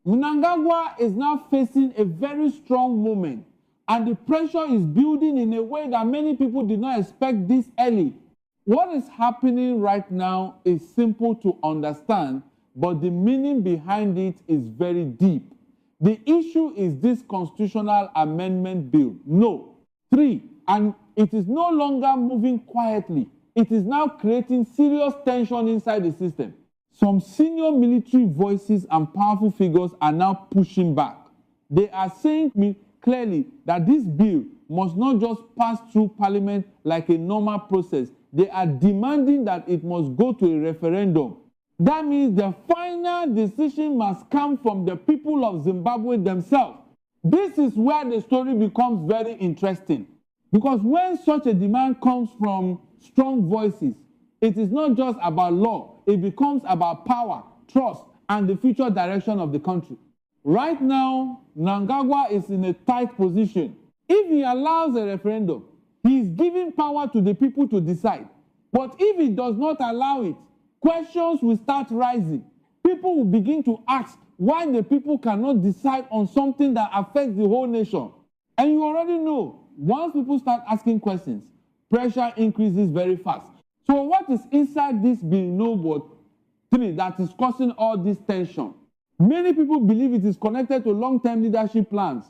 Mnangagwa is now facing a very strong moment, and the pressure is building in a way that many people did not expect this early. What is happening right now is simple to understand, but the meaning behind it is very deep. The issue is this constitutional amendment bill, No.3, and it is no longer moving quietly. It is now creating serious tension inside the system. Some senior military voices and powerful figures are now pushing back. They are saying to me clearly that this bill must not just pass through parliament like a normal process. They are demanding that it must go to a referendum. That means the final decision must come from the people of Zimbabwe themselves. This is where the story becomes very interesting. Because when such a demand comes from strong voices, it is not just about law, it becomes about power, trust, and the future direction of the country. Right now, Mnangagwa is in a tight position. If he allows a referendum, he is giving power to the people to decide. But if he does not allow it, questions will start rising. People will begin to ask why the people cannot decide on something that affects the whole nation. And you already know, once people start asking questions, pressure increases very fast. So what is inside this bill No.3 that is causing all this tension? Many people believe it is connected to long-term leadership plans.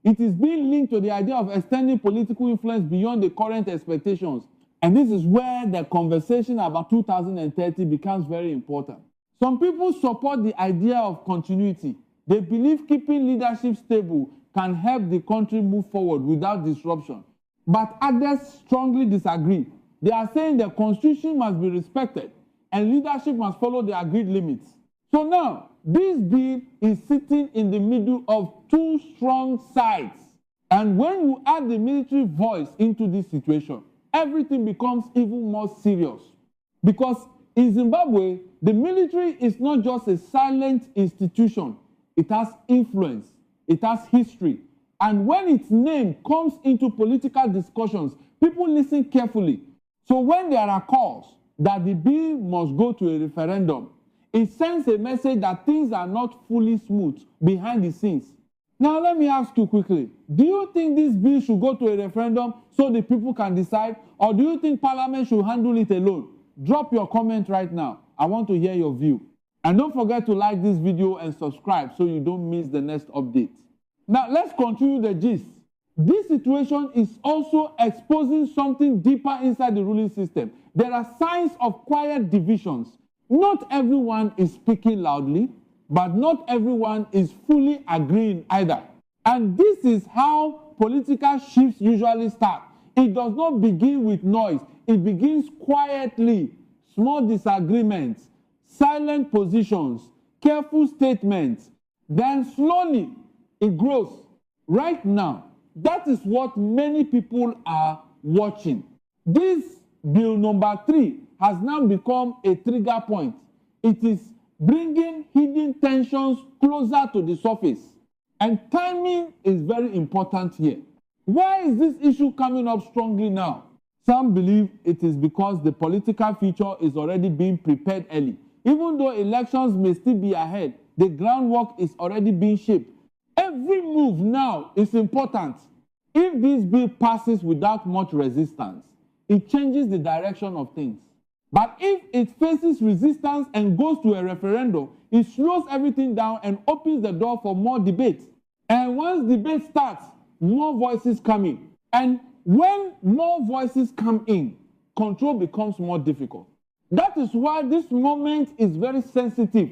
It is being linked to the idea of extending political influence beyond the current expectations. And this is where the conversation about 2030 becomes very important. Some people support the idea of continuity. They believe keeping leadership stable can help the country move forward without disruption. But others strongly disagree. They are saying the constitution must be respected and leadership must follow the agreed limits. So now, this bill is sitting in the middle of two strong sides. And when you add the military voice into this situation, everything becomes even more serious. Because in Zimbabwe, the military is not just a silent institution. It has influence. It has history. And when its name comes into political discussions, people listen carefully. So when there are calls that the bill must go to a referendum, it sends a message that things are not fully smooth behind the scenes. Now let me ask you quickly, do you think this bill should go to a referendum so the people can decide, or do you think Parliament should handle it alone? Drop your comment right now. I want to hear your view. And don't forget to like this video and subscribe so you don't miss the next update. Now let's continue the gist. This situation is also exposing something deeper inside the ruling system. There are signs of quiet divisions. Not everyone is speaking loudly, but not everyone is fully agreeing either. And this is how political shifts usually start. It does not begin with noise. It begins quietly. Small disagreements, silent positions, careful statements. Then slowly it grows. Right now, that is what many people are watching. This bill No.3 has now become a trigger point. It is bringing hidden tensions closer to the surface. And timing is very important here. Why is this issue coming up strongly now? Some believe it is because the political future is already being prepared early. Even though elections may still be ahead, the groundwork is already being shaped. Every move now is important. If this bill passes without much resistance, it changes the direction of things. But if it faces resistance and goes to a referendum, it slows everything down and opens the door for more debate. And once debate starts, more voices come in. And when more voices come in, control becomes more difficult. That is why this moment is very sensitive.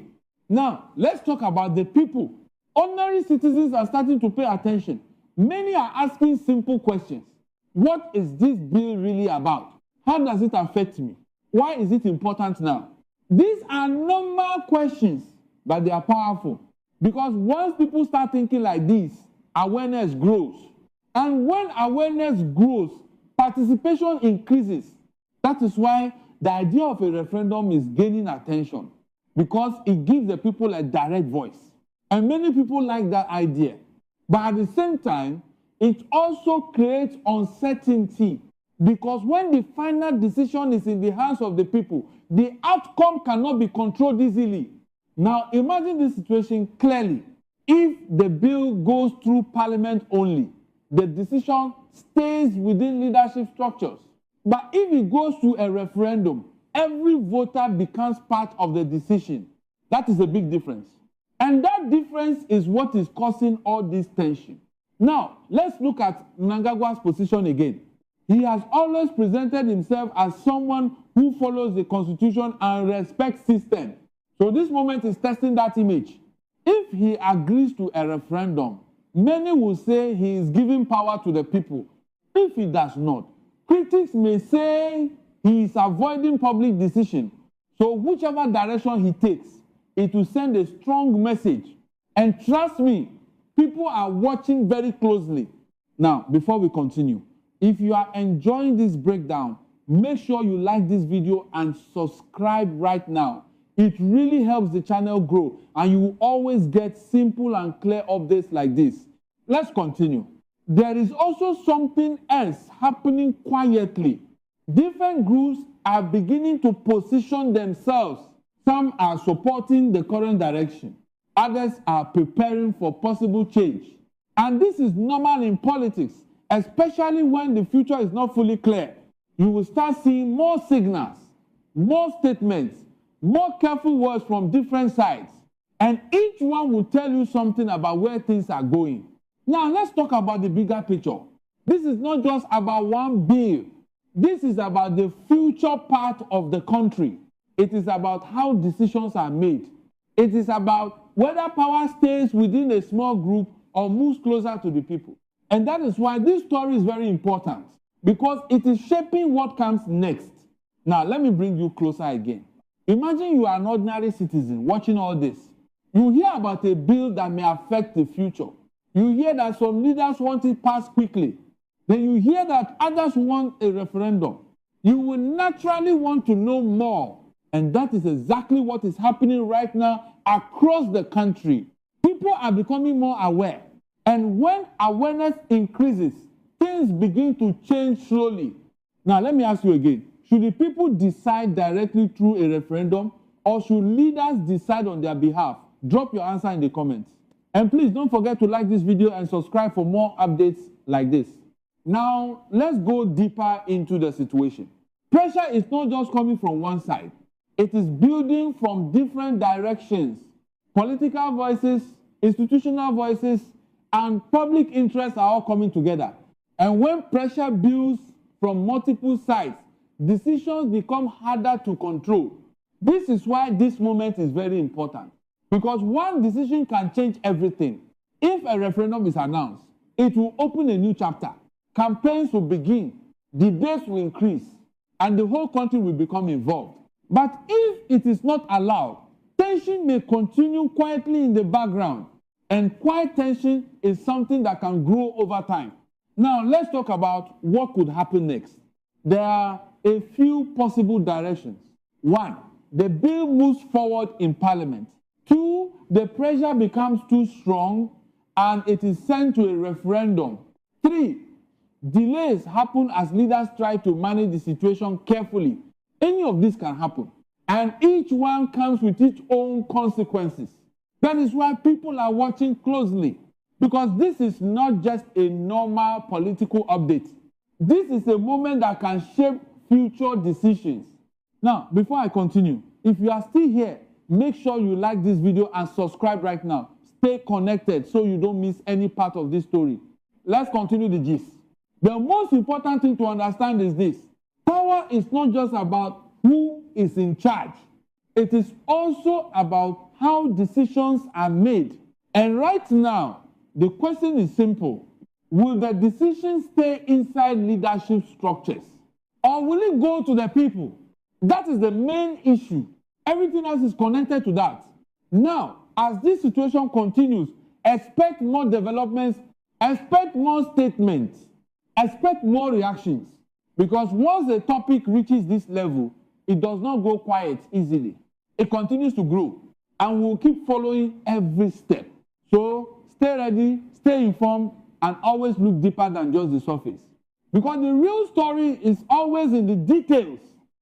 Now, let's talk about the people. Ordinary citizens are starting to pay attention. Many are asking simple questions. What is this bill really about? How does it affect me? Why is it important now? These are normal questions, but they are powerful. Because once people start thinking like this, awareness grows. And when awareness grows, participation increases. That is why the idea of a referendum is gaining attention, because it gives the people a direct voice. And many people like that idea. But at the same time, it also creates uncertainty, because when the final decision is in the hands of the people, the outcome cannot be controlled easily. Now, imagine this situation clearly. If the bill goes through Parliament only, the decision stays within leadership structures. But if it goes to a referendum, every voter becomes part of the decision. That is a big difference. And that difference is what is causing all this tension. Now, let's look at Mnangagwa's position again. He has always presented himself as someone who follows the Constitution and respects system. So this moment is testing that image. If he agrees to a referendum, many will say he is giving power to the people. If he does not, critics may say he is avoiding public decision. So whichever direction he takes, it will send a strong message. And trust me, people are watching very closely. Now, before we continue, if you are enjoying this breakdown, make sure you like this video and subscribe right now. It really helps the channel grow, and you will always get simple and clear updates like this. Let's continue. There is also something else happening quietly. Different groups are beginning to position themselves. Some are supporting the current direction. Others are preparing for possible change. And this is normal in politics, especially when the future is not fully clear. You will start seeing more signals, more statements, more careful words from different sides, and each one will tell you something about where things are going. Now, let's talk about the bigger picture. This is not just about one bill. This is about the future part of the country. It is about how decisions are made. It is about whether power stays within a small group or moves closer to the people. And that is why this story is very important, because it is shaping what comes next. Now, let me bring you closer again. Imagine you are an ordinary citizen watching all this. You hear about a bill that may affect the future. You hear that some leaders want it passed quickly. Then you hear that others want a referendum. You will naturally want to know more. And that is exactly what is happening right now across the country. People are becoming more aware. And when awareness increases, things begin to change slowly. Now, let me ask you again. Should the people decide directly through a referendum, or should leaders decide on their behalf? Drop your answer in the comments. And please don't forget to like this video and subscribe for more updates like this. Now, let's go deeper into the situation. Pressure is not just coming from one side. It is building from different directions. Political voices, institutional voices, and public interests are all coming together. And when pressure builds from multiple sides, decisions become harder to control. This is why this moment is very important, because one decision can change everything. If a referendum is announced, it will open a new chapter. Campaigns will begin, debates will increase, and the whole country will become involved. But if it is not allowed, tension may continue quietly in the background, and quiet tension is something that can grow over time. Now, let's talk about what could happen next. There are a few possible directions. 1, the bill moves forward in Parliament. 2, the pressure becomes too strong and it is sent to a referendum. 3, delays happen as leaders try to manage the situation carefully. Any of this can happen. And each one comes with its own consequences. That is why people are watching closely, because this is not just a normal political update. This is a moment that can shape future decisions. Now, before I continue, if you are still here, make sure you like this video and subscribe right now. Stay connected so you don't miss any part of this story. Let's continue the gist. The most important thing to understand is this. Power is not just about who is in charge. It is also about how decisions are made. And right now, the question is simple. Will the decisions stay inside leadership structures, or will it go to the people? That is the main issue. Everything else is connected to that. Now, as this situation continues, expect more developments, expect more statements, expect more reactions. Because once the topic reaches this level, it does not go quiet easily. It continues to grow, and we'll keep following every step. So stay ready, stay informed, and always look deeper than just the surface. Because the real story is always in the details.